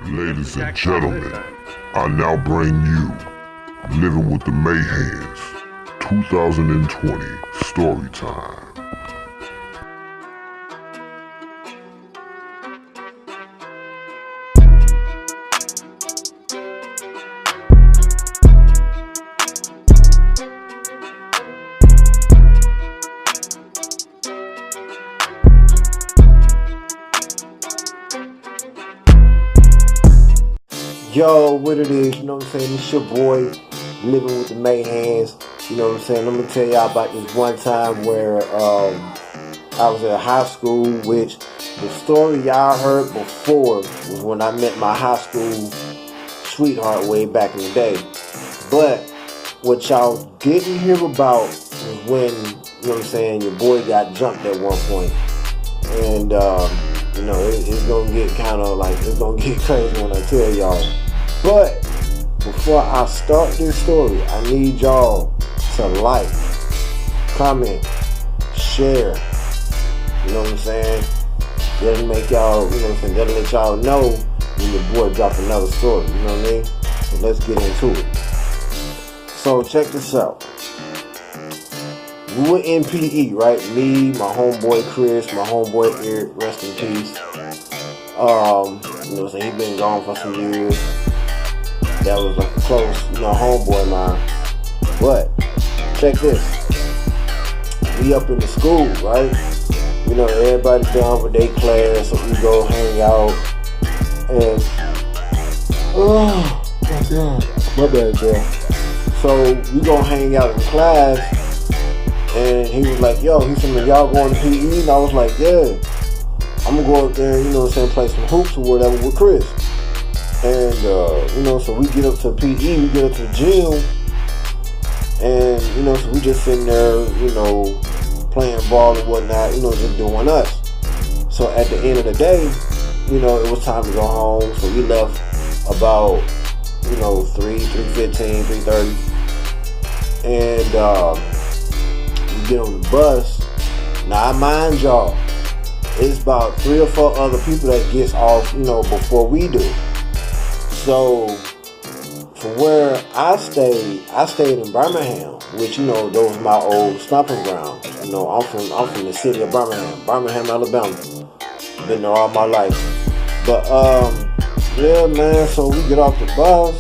Ladies and gentlemen, I now bring you Livin With The Mahands 2020 story time. Yo, what it is, you know what I'm saying? It's your boy, Livin With The Mahands. You know what I'm saying? Let me tell y'all about this one time where I was in high school, which the story y'all heard before was when I met my high school sweetheart way back in the day. But what y'all didn't hear about was when, you know what I'm saying, your boy got jumped at one point. And, you know, it's gonna get kind of like, it's gonna get crazy when I tell y'all. But before I start this story, I need y'all to like, comment, share. You know what I'm saying? That'll make y'all, you know what I'm saying? That'll let y'all know when your boy drop another story. You know what I mean? So let's get into it. So check this out. We were in PE, right? Me, my homeboy Chris, my homeboy Eric, rest in peace. You know what I'm saying? He been gone for some years. That was like a close, you know, homeboy of mine. But check this. We up in the school, right? You know, everybody done with their class, so we go hang out. And oh my God, my bad, girl. So we go hang out in class, and he was like, "Yo," he said, "Y'all going to PE?" And I was like, "Yeah, I'm gonna go up there, you know what I'm saying, play some hoops or whatever with Chris." And, you know, so we get up to PE, we get up to the gym, and, you know, so we just sitting there, you know, playing ball and whatnot, you know, just doing us. So at the end of the day, you know, it was time to go home, so we left about, you know, 3:15, 3:30, and, we get on the bus. Now, I mind y'all, it's about 3 or 4 other people that gets off, you know, before we do. So, from where I stayed in Birmingham, which, you know, those are my old stomping grounds. You know, I'm from the city of Birmingham, Alabama. Been there all my life. But, yeah, man, so we get off the bus,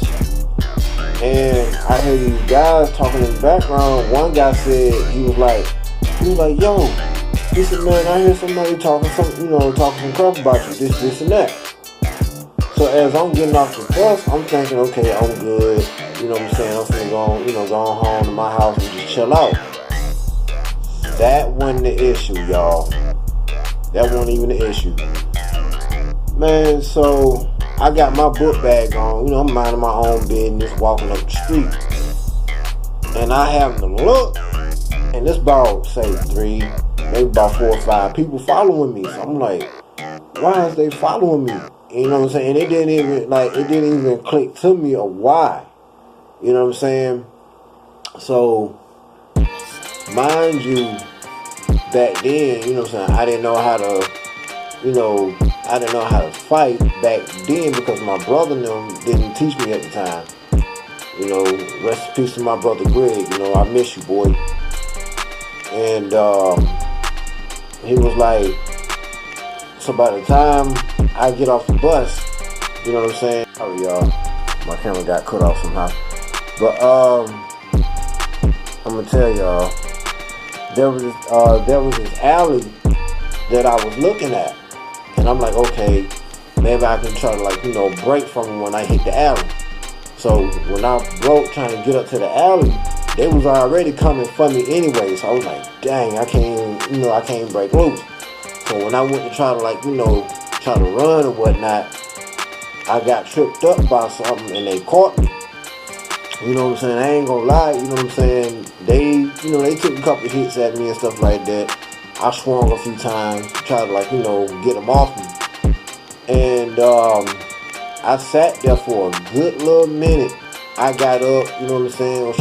and I hear these guys talking in the background. One guy said, he was like, "Yo," he said, "Man, I hear somebody talking some crap about you, this and that." So as I'm getting off the bus, I'm thinking, okay, I'm good. You know what I'm saying? I'm finna go home to my house and just chill out. That wasn't the issue, y'all. That wasn't even the issue. Man, so I got my book bag on. You know, I'm minding my own business, walking up the street. And I happen to look, and it's about, say, 3, maybe about 4 or 5 people following me. So I'm like, why is they following me? You know what I'm saying? It didn't even click to me of why. You know what I'm saying? So, mind you, back then, you know what I'm saying, I didn't know how to fight back then because my brother and them didn't teach me at the time. You know, rest in peace to my brother Greg. You know, I miss you, boy. And he was like, so by the time I get off the bus, you know what I'm saying? Sorry, y'all, my camera got cut off somehow. But I'm gonna tell y'all, there was this alley that I was looking at, and I'm like, okay, maybe I can try to, like, you know, break from them when I hit the alley. So when I broke trying to get up to the alley, they was already coming for me anyway. So I was like, dang, I can't break loose. So when I went to try to, like, you know, try to run or whatnot, I got tripped up by something and they caught me. You know what I'm saying? I ain't gonna lie, you know what I'm saying? They took a couple of hits at me and stuff like that. I swung a few times, tried to, like, you know, get them off me. And I sat there for a good little minute. I got up, you know what I'm saying? Was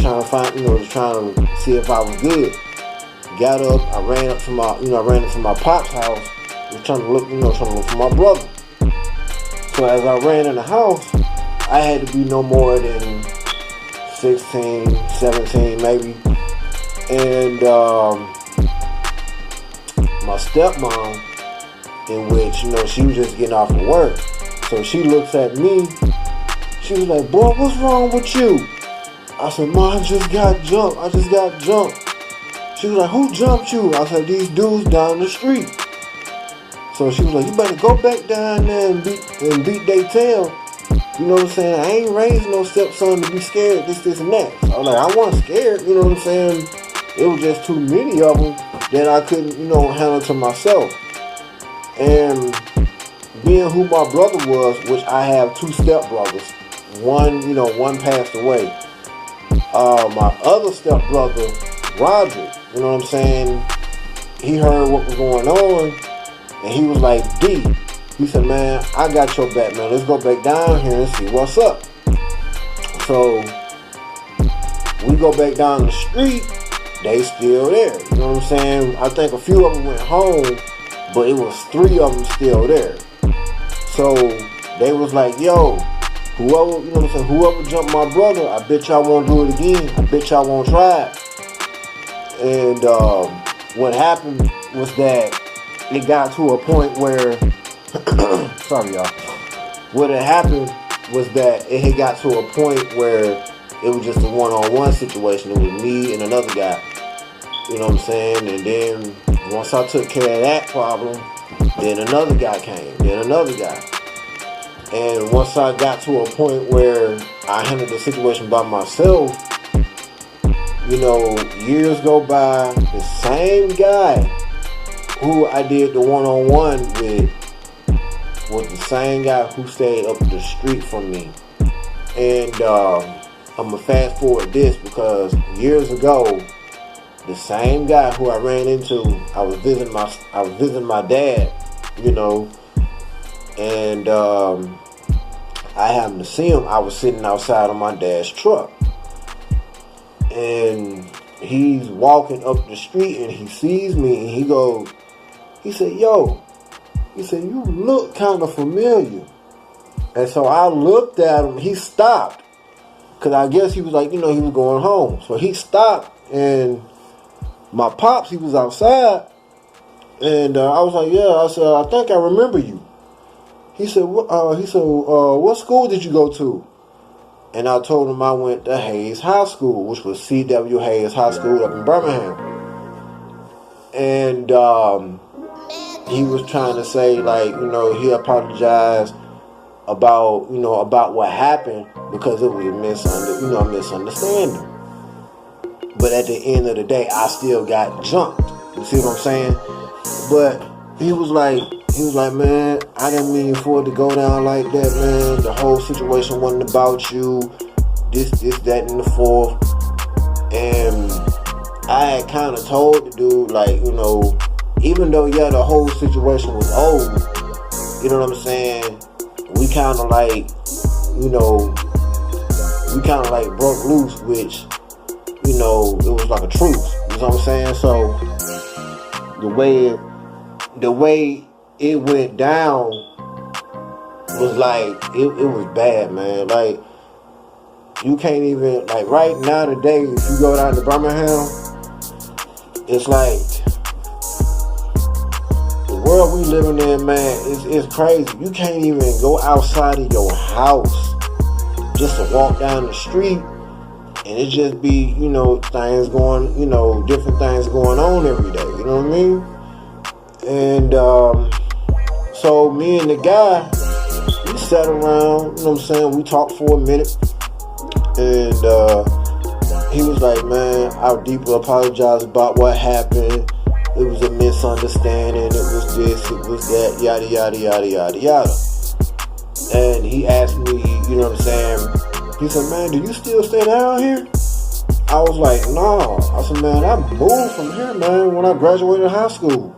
trying to see if I was good. Got up, I ran up to my pop's house, was trying to look for my brother. So as I ran in the house, I had to be no more than 16, 17 maybe. And my stepmom, in which, she was just getting off of work. So she looks at me. She was like, boy, what's wrong with you? I said, Mom, I just got jumped. She was like, who jumped you? I said, these dudes down the street. So she was like, you better go back down there and beat their tail. You know what I'm saying? I ain't raised no stepson to be scared, this, and that. So I was like, I wasn't scared, you know what I'm saying? It was just too many of them that I couldn't, handle to myself. And being who my brother was, which I have two stepbrothers. One passed away. My other stepbrother, Roger, you know what I'm saying? He heard what was going on, and he was like, D. He said, man, I got your back, man. Let's go back down here and see what's up. So we go back down the street. They still there. You know what I'm saying? I think a few of them went home, but it was 3 of them still there. So they was like, yo, whoever jumped my brother, I bet y'all won't do it again. I bet y'all won't try it. And what happened was that it got to a point where sorry y'all. What had happened was that it had got to a point where it was just a one-on-one situation. It was me and another guy. You know what I'm saying? And then once I took care of that problem, then another guy came. Then another guy. And once I got to a point where I handled the situation by myself, years go by, the same guy who I did the one-on-one with was the same guy who stayed up the street from me. And I'm gonna fast forward this because years ago, the same guy who I ran into, I was visiting my dad, and I happened to see him. I was sitting outside of my dad's truck, and he's walking up the street, and he sees me, and he said, yo, you look kind of familiar. And so I looked at him. He stopped, because I guess he was like, he was going home. So he stopped, and my pops, he was outside, and I was like, yeah. I said, I think I remember you. He said, what school did you go to? And I told him I went to Hayes High School, which was C.W. Hayes High School up in Birmingham. And he was trying to say, he apologized about what happened because it was a misunderstanding. But at the end of the day, I still got jumped. You see what I'm saying? But he was like, man, I didn't mean for it to go down like that, man. The whole situation wasn't about you. This, that, and the fourth. And I had kind of told the dude, even though, the whole situation was over, you know what I'm saying? We kind of broke loose, which, it was like a truce. You know what I'm saying? So the way it went down was it was bad, man. You can't even, right now today, if you go down to Birmingham, it's the world we living in, man, it's crazy. You can't even go outside of your house just to walk down the street, and it just be, things going, different things going on every day. You know what I mean? And so me and the guy, we sat around, you know what I'm saying? We talked for a minute, and he was like, man, I deeply apologize about what happened. It was a misunderstanding. It was this, it was that, yada, yada, yada, yada, yada. And he asked me, you know what I'm saying? He said, man, do you still stay down here? I was like, no. I said, man, I moved from here, man, when I graduated high school.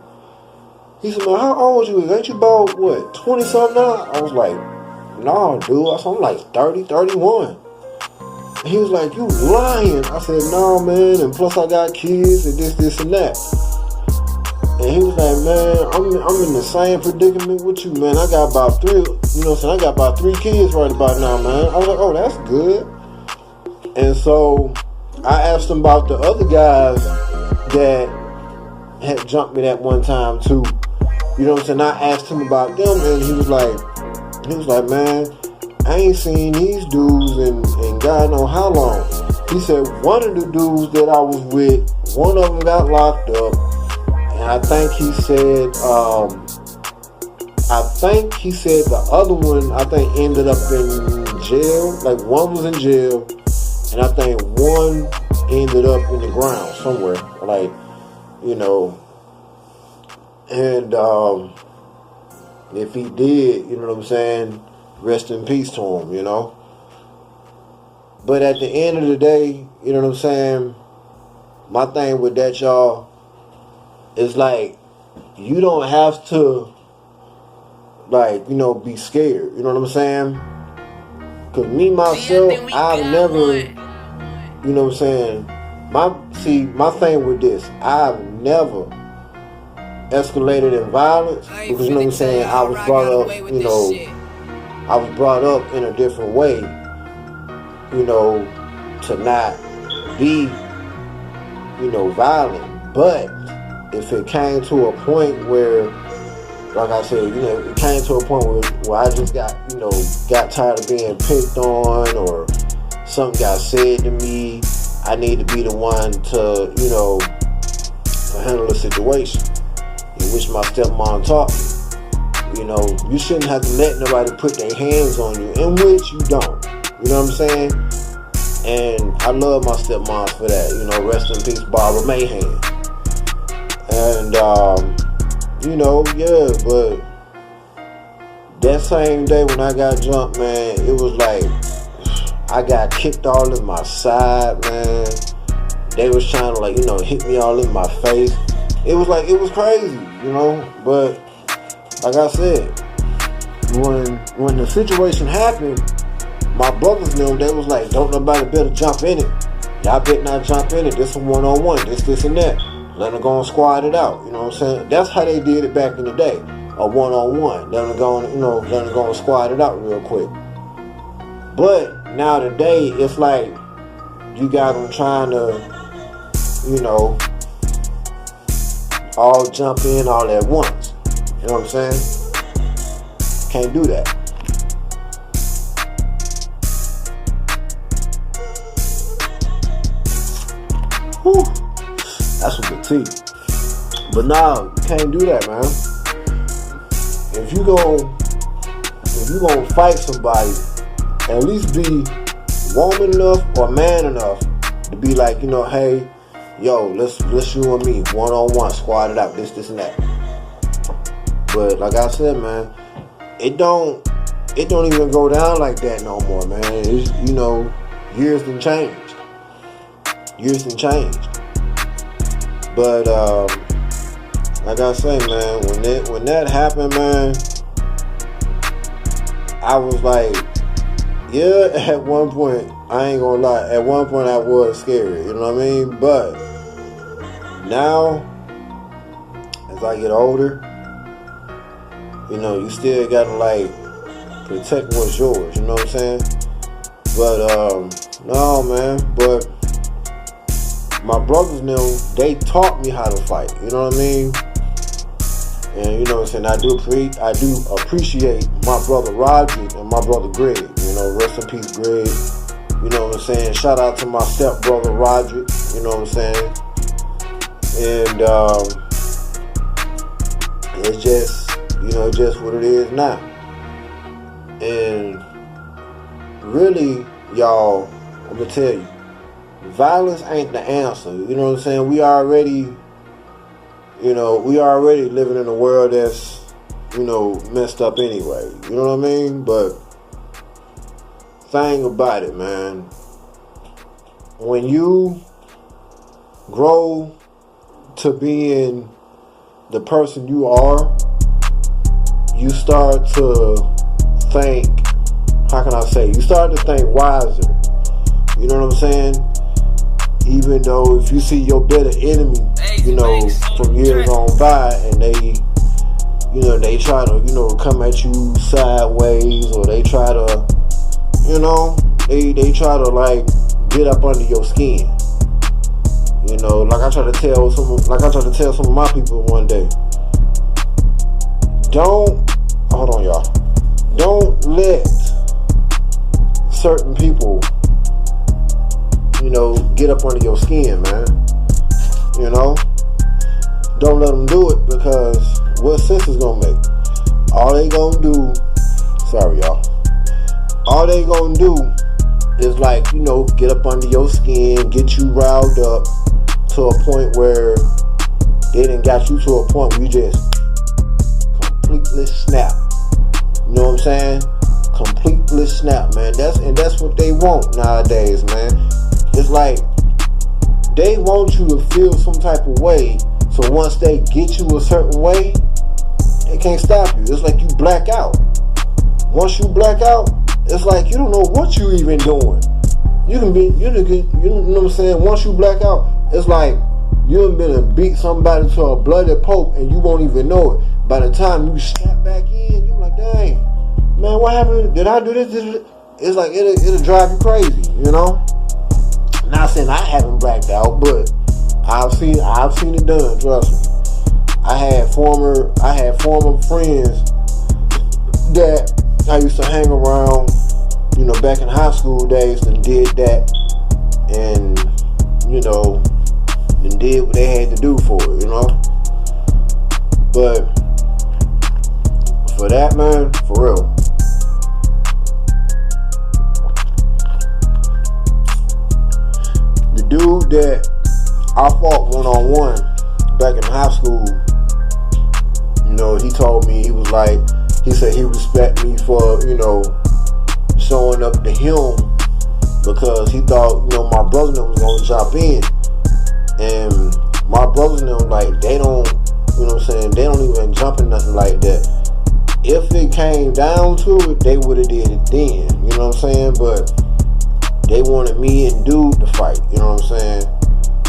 He said, man, how old you is? Ain't you about, 20-something now? I was like, no, dude. I said, I'm like 30, 31. And he was like, you lying. I said, no, man, and plus I got kids and this, and that. And he was like, man, I'm in the same predicament with you, man. I got about three, you know what I'm saying? I got about 3 kids right about now, man. I was like, oh, that's good. And so I asked him about the other guys that had jumped me that one time too. You know what I'm saying? I asked him about them, and he was like, man, I ain't seen these dudes in God know how long. He said one of the dudes that I was with, one of them got locked up, and I think he said the other one, I think, ended up in jail. Like, one was in jail, and I think one ended up in the ground somewhere. Like, you know, and if he did, you know what I'm saying, rest in peace to him, you know. But at the end of the day, you know what I'm saying, my thing with that, y'all, is like, you don't have to, like, you know, be scared. You know what I'm saying? Because me, myself, I've never, you know what I'm saying, my thing with this, I've never escalated in violence, because, you know what I'm saying, I was brought up, you know, I was brought up in a different way, you know, to not be, you know, violent. But if it came to a point where, like I said, you know, it came to a point where I just got tired of being picked on, or something got said to me, I need to be the one to, you know, to handle the situation, in which my stepmom taught me. You know, you shouldn't have to let nobody put their hands on you, in which you don't. You know what I'm saying? And I love my stepmoms for that. You know, rest in peace, Barbara Mahan. And, you know, yeah, but that same day when I got jumped, man, it was like, I got kicked all in my side, man. They was trying to, like, you know, hit me all in my face. It was like, it was crazy, you know. But like I said, when the situation happened, my brothers knew, they was like, don't nobody better jump in it. Y'all better not jump in it. This a one-on-one, this and that. Let them go and squad it out. You know what I'm saying? That's how they did it back in the day. A one-on-one. Let them go and, you know, let them go and squad it out real quick. But now today, it's like you got them trying to, you know, all jump in all at once. You know what I'm saying? Can't do that. Whew. That's with the T. But nah, you can't do that, man. If you gonna fight somebody, at least be woman enough or man enough to be like, you know, hey, yo, let's you and me one-on-one, squad it out, this and that. But like I said, man, it don't even go down like that no more, man. It's, you know, years done changed. But like I say, man, when that happened, man, I was like, yeah, at one point, I ain't gonna lie, at one point I was scared, you know what I mean? But now, as I get older, you know, you still gotta, like, protect what's yours, you know what I'm saying? But, no, man, but my brothers knew, they taught me how to fight, you know what I mean? And, you know what I'm saying, I do appreciate my brother Roderick and my brother Greg, you know, rest in peace, Greg. You know what I'm saying? Shout out to my stepbrother Roderick, you know what I'm saying? And, it's just, you know, just what it is now. And really, y'all, I'm gonna tell you, violence ain't the answer. You know what I'm saying? We already living in a world that's, you know, messed up anyway. You know what I mean? But thing about it, man, when you grow to being the person you are, you start to think, how can I say? You start to think wiser. You know what I'm saying? Even though if you see your better enemy, you know, from years on by, and they, you know, they try to, you know, come at you sideways, or they try to, you know, they try to like get up under your skin. You know, like I try to tell some of my people one day. Hold on, y'all. Don't let certain people, you know, get up under your skin, man. You know, don't let them do it, because what sense is gonna make? All they gonna do, sorry y'all, all they gonna do is like, you know, get up under your skin, get you riled up to a point where they done got you to a point where you just completely snap. You know what I'm saying? Completely snap, man. That's what they want nowadays, man. It's like they want you to feel some type of way, so once they get you a certain way, they can't stop you. It's like you black out. Once you black out, it's like you don't know what you even doing. You know what I'm saying? Once you black out, it's like you done been and beat somebody to a bloody pulp and you won't even know it. By the time you snap back in, you're like, dang, man, what happened? Did I do this? It's like it'll drive you crazy, you know? Not saying I haven't blacked out, but I've seen it done, trust me. I had former friends that I used to hang around, you know, back in high school days, and did that, and, you know, and did what they had to do for it, you know. But for that, man, for real, the dude that I fought one-on-one back in high school, you know, he told me, he said he respect me for, you know, showing up to him, because he thought, you know, my brother was gonna jump in, and my brothers and them, like, they don't, you know what I'm saying, they don't even jump in nothing like that. If it came down to it, they would have did it then, you know what I'm saying, but they wanted me and dude to fight, you know what I'm saying.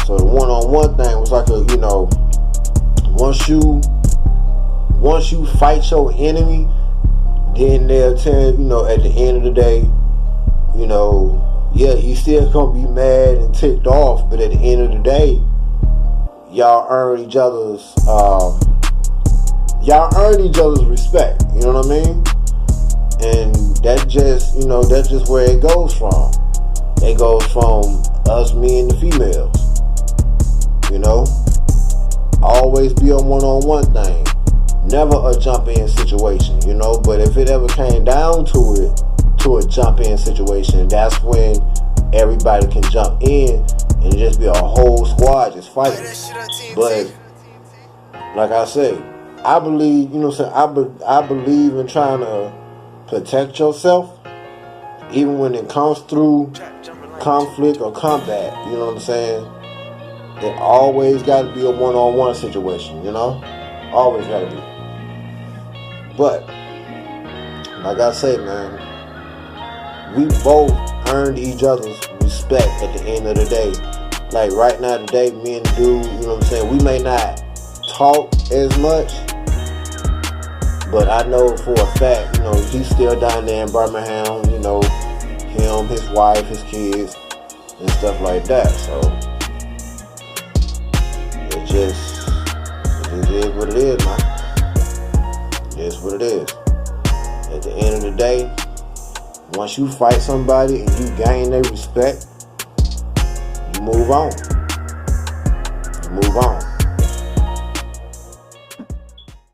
So the one-on-one thing was like a, you know, once you fight your enemy, then they'll tell you, know, at the end of the day, you know, yeah, you still gonna be mad and ticked off, but at the end of the day, y'all earn each other's respect, you know what I mean? And that's just, you know, that's just where it goes from. It goes from us, me, and the females. You know, always be a one-on-one thing, never a jump-in situation. You know, but if it ever came down to a jump-in situation, that's when everybody can jump in and just be a whole squad just fighting. But like I say, I believe, you know what I'm saying, I believe in trying to protect yourself, even when it comes through conflict or combat. You know what I'm saying? It always got to be a one-on-one situation, you know? Always got to be. But, like I say, man, we both earned each other's respect at the end of the day. Like right now today, me and the dude, you know what I'm saying, we may not talk as much, but I know for a fact, you know, he's still down there in Birmingham, you know, him, his wife, his kids, and stuff like that. So it just is what it is, man. It is what it is. At the end of the day, once you fight somebody and you gain their respect, you move on. You move on.